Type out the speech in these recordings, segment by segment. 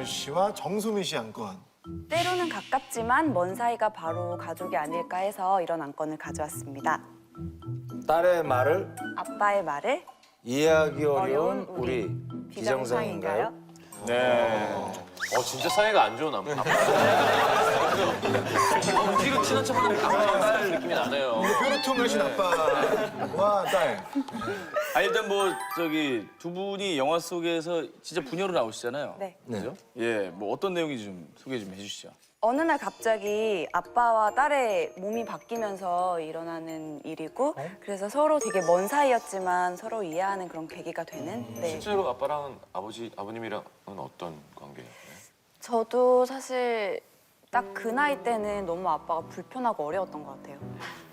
김정은 씨와 정수미 씨 안건. 때로는 가깝지만 먼 사이가 바로 가족이 아닐까 해서 이런 안건을 가져왔습니다. 딸의 말을 아빠의 말을 이해하기 어려운 어려운 우리 비정상인가요? 네. 진짜 사이가 안 좋은 아빠. 우리가 친한 척하는 아빠의 느낌이 나네요. 뾰루통하신 아빠와 딸. 일단 뭐 저기 두 분이 영화 속에서 진짜 부녀로 나오시잖아요. 네. 그죠? 예, 뭐 어떤 내용인지 좀 소개 좀 해주시죠. 어느 날 갑자기 아빠와 딸의 몸이 바뀌면서 일어나는 일이고 그래서 서로 되게 먼 사이였지만 서로 이해하는 그런 계기가 되는 네. 실제로 아빠랑은 아버님이랑은 어떤 관계예요? 저도 사실 딱 그 나이 때는 너무 아빠가 불편하고 어려웠던 것 같아요.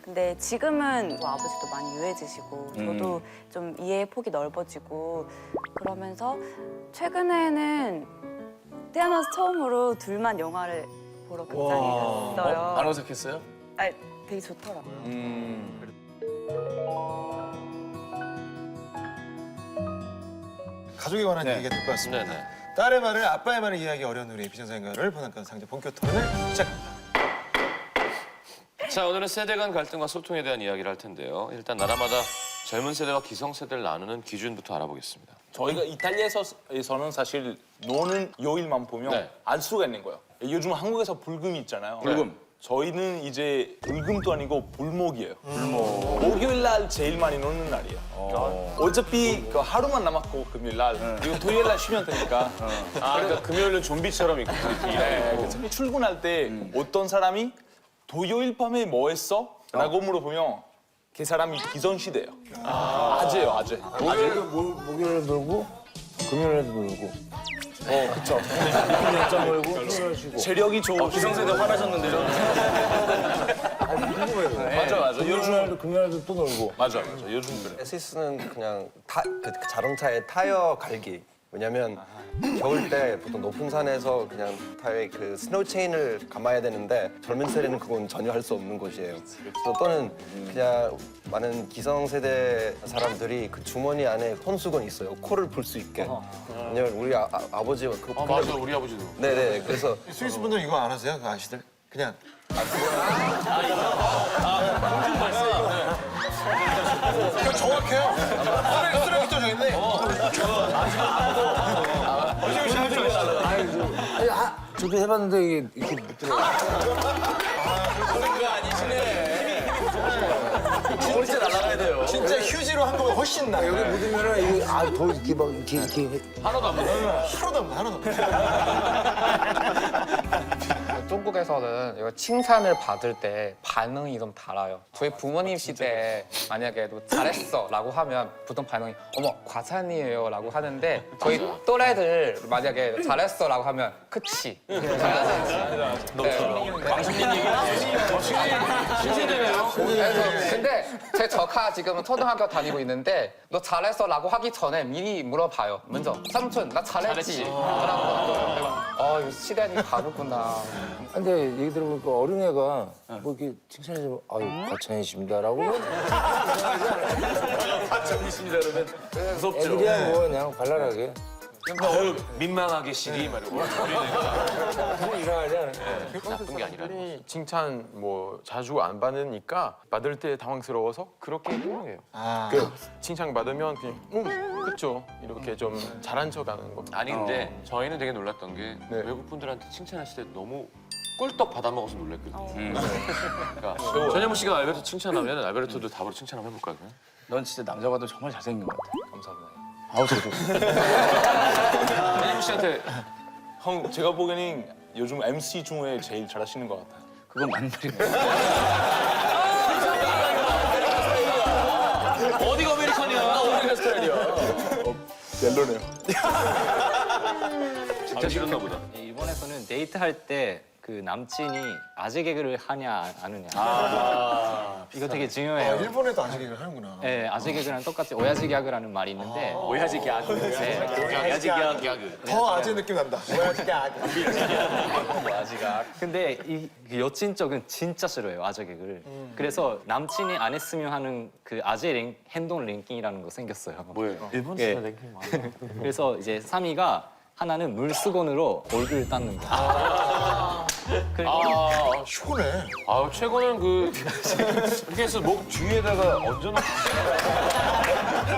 근데 지금은 뭐 아버지도 많이 유해지시고 저도 좀 이해의 폭이 넓어지고 그러면서 최근에는 태어나서 처음으로 둘만 영화를 보러 극장에 갔어요. 안 어색했어요? 아, 되게 좋더라고요. 가족에 관한 네. 얘기가 듣고 왔습니다. 네네. 딸의 말을 아빠의 말을 이해하기 어려운 우리 비정상인가를 번안권 상제 본격 토론을 시작합니다. 자, 오늘은 세대 간 갈등과 소통에 대한 이야기를 할 텐데요. 일단 나라마다 젊은 세대와 기성세대를 나누는 기준부터 알아보겠습니다. 저희가 이탈리아에서는 사실 노는 요일만 보면 네. 알 수가 있는 거예요. 요즘 한국에서 불금이 있잖아요. 불금. 저희는 이제 불금도 아니고 불목이에요. 불목. 목요일 날 제일 많이 노는 날이에요. 어차피 그 하루만 남았고 금요일 날 그리고 토요일 날 쉬면 되니까. 그러니까 금요일은 좀비처럼 있고. 네, 그래서 출근할 때 어떤 사람이 토요일 밤에 뭐 했어? 라고 물어보면 그 사람이 기성시대예요. 아재예요, 아재. 목요일에 놀고 금요일에도 놀고. 그쵸. 연장 놀고 토요일 쉬고. 체력이 좋으시고. 기성세대 화나셨는데요? 맞아. 요즘날도 금요일에도 또 놀고. 맞아. 요즘 그래. 에시스는 그냥 그 자동차의 타이어 갈기. 왜냐면 겨울 때 보통 높은 산에서 그냥 타이어의 그 스노우 체인을 감아야 되는데 젊은 세대는 그건 전혀 할 수 없는 곳이에요. 그래서 또는 그냥 많은 기성세대 사람들이 그 주머니 안에 손수건이 있어요. 코를 풀 수 있게. 왜냐면 우리 아버지가 그 맞아, 우리 아버지도. 네네. 그래서 스위스 분들 이거 안 하세요? 그거 아시들? 그냥. 이거 정확해요. 쓰레기통 저기 있네. 저도 해봤는데 이게 이렇게 못 들어. 진짜 날아가야 돼요. 진짜 휴지로 한 거보다 훨씬 나요. 여기 묻으면은 이게 더 이렇게 막 이렇게. 하나도 안 먹어요. 하나도 없네, 하나도 없네. 중국에서는 이거 칭찬을 받을 때 반응이 좀 달라요. 저희 부모님 시대에 만약에 너 잘했어라고 하면 보통 반응이 어머 과찬이에요라고 하는데 저희 또래들 만약에 잘했어라고 하면 그치 잘하지. 왕신님 얘기. 신세대네요. 그래서 근데 제 조카 지금은 초등학교 다니고 있는데 너 잘했어라고 하기 전에 미리 물어봐요. 먼저 삼촌 나 잘했지. 라고 하고 이거 시대는 다르구나. 근데 얘기 들어보니까 어린애가 뭐 이렇게 칭찬해주면 아유 과찬이십니다라고 과찬이십니다 그러면 무섭죠. 애들이야 뭐 그냥 발랄하게 민망하게 시리 말이고. 이상하지 않아요? 나쁜 게 아니라. 칭찬 뭐 자주 안 받으니까 받을 때 당황스러워서 그렇게 행동해요. 아, 그 칭찬 받으면 그냥 그쵸 이렇게 좀 잘한 척하는 거. 아니 근데 저희는 되게 놀랐던 게 네. 외국 분들한테 칭찬하실 때 너무 꿀떡 받아먹어서 놀랐거든요. 그러니까 전현무 씨가 알베르토 칭찬하면 알베르토도 답으로 칭찬 한번 해볼까요? 그냥? 넌 진짜 남자 봐도 정말 잘생긴 것 같아. 감사합니다. 아우 저도. 전현무 씨한테 형 제가 보기에는 요즘 MC 중에 제일 잘하시는 것 같아요. 그건 맞는 말이네. 어디가 아메리칸이야? 어디가 스타일이야? 멜로네요. 진짜 싫었나 보다. 일본에서는 데이트할 때 그 남친이 아재 개그를 하냐 안 하느냐 이거 되게 중요해요. 일본에도 아직 얘기를 하는구나. 네, 아재 개그랑 똑같이 오야지 개그라는 말이 있는데 오야지 개그. 오야지 개그. 더 아재 느낌 난다. 뭐야, 진짜 아재. 오야지가 근데 그 여친 쪽은 진짜 싫어해요 아재 개그를. 그래서 남친이 안 했으면 하는 그 아재 행동 랭킹이라는 거 생겼어요. 뭐예요? 일본 예. 스타일 랭킹 많아. 그래서 이제 3위가 하나는 물수건으로 얼굴을 닦는 거. 그리고 시원해. 아 최고는 그 이렇게 해서 목 뒤에다가 얹어놓고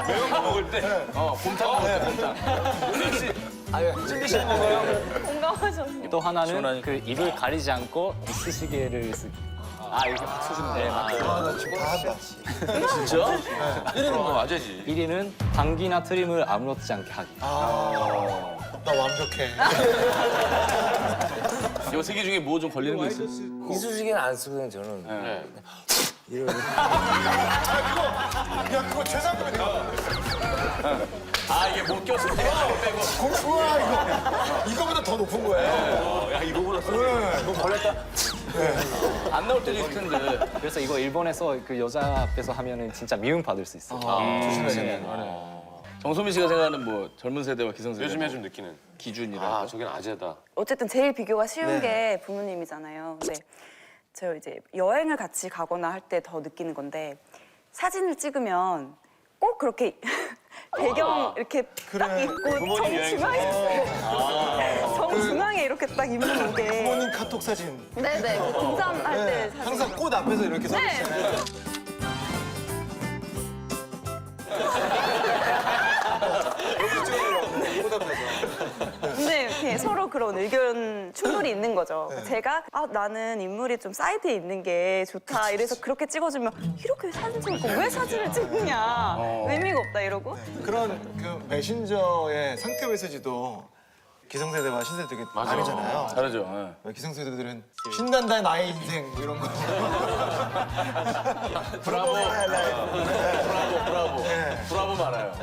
매운 거 먹을 때 곰탕 먹을 때 곰탕. 찔리시는 건가요? 공감하셨네요. 또 하나는 시원하니까. 그 입을 가리지 않고 이쑤시개를 쓰기. 이렇게 맞춰주는 데 맞춰요. 나 지금 다 한다. 진짜? 이러는 거 맞아야지. 1위는 방귀나 트림을 아무렇지 않게 하기. 나 완벽해. 이 세 개 중에 뭐 좀 걸리는 거 있어요? 이쑤시개는 안 쓰거든요, 저는. 네. 야, 그거 최상급이야. 이게 못 껴서 내가 빼고. 우와, 이거보다 더 높은 거예요. 야 이거보다 뭐 걸렸다. 안 나올 때도 있을 텐데. 그래서 이거 일본에서 그 여자 앞에서 하면은 진짜 미움 받을 수 있어요. 조심해야겠네. 정소민 씨가 생각하는 뭐 젊은 세대와 기성세대 요즘에 좀 느끼는. 기준이라. 저긴 아재다. 어쨌든 제일 비교가 쉬운 네. 게 부모님이잖아요. 근데 저 이제 여행을 같이 가거나 할 때 더 느끼는 건데 사진을 찍으면 꼭 그렇게 배경 이렇게 딱 입고 정중앙에 정중앙에 이렇게 딱 입는 게 부모님 카톡 사진. 네네 등산할 때 사진. 항상 꽃 앞에서 이렇게 서 네. 있잖아요. 꽃 앞에서. 근데 이렇게 서로 그런 의견 충돌이 있는 거죠. 제가 나는 인물이 좀 사이드에 있는 게 좋다 이래서 그렇게 찍어주면 이렇게 사진 찍고 왜 사진을 찍느냐 의미가 없다 이러고 그런 그 메신저의 상태 메시지도 기성세대와 신세대 되게 다르잖아요. 다르죠. 왜 기성세대들은 신난다 나의 인생 뭐 이런 거. 브라보. 브라보 많아요.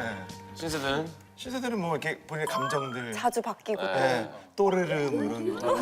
신세대는 신세대는 뭐 이렇게 본인의 감정들, 자주 바뀌고 또르르 뭐 이런 거.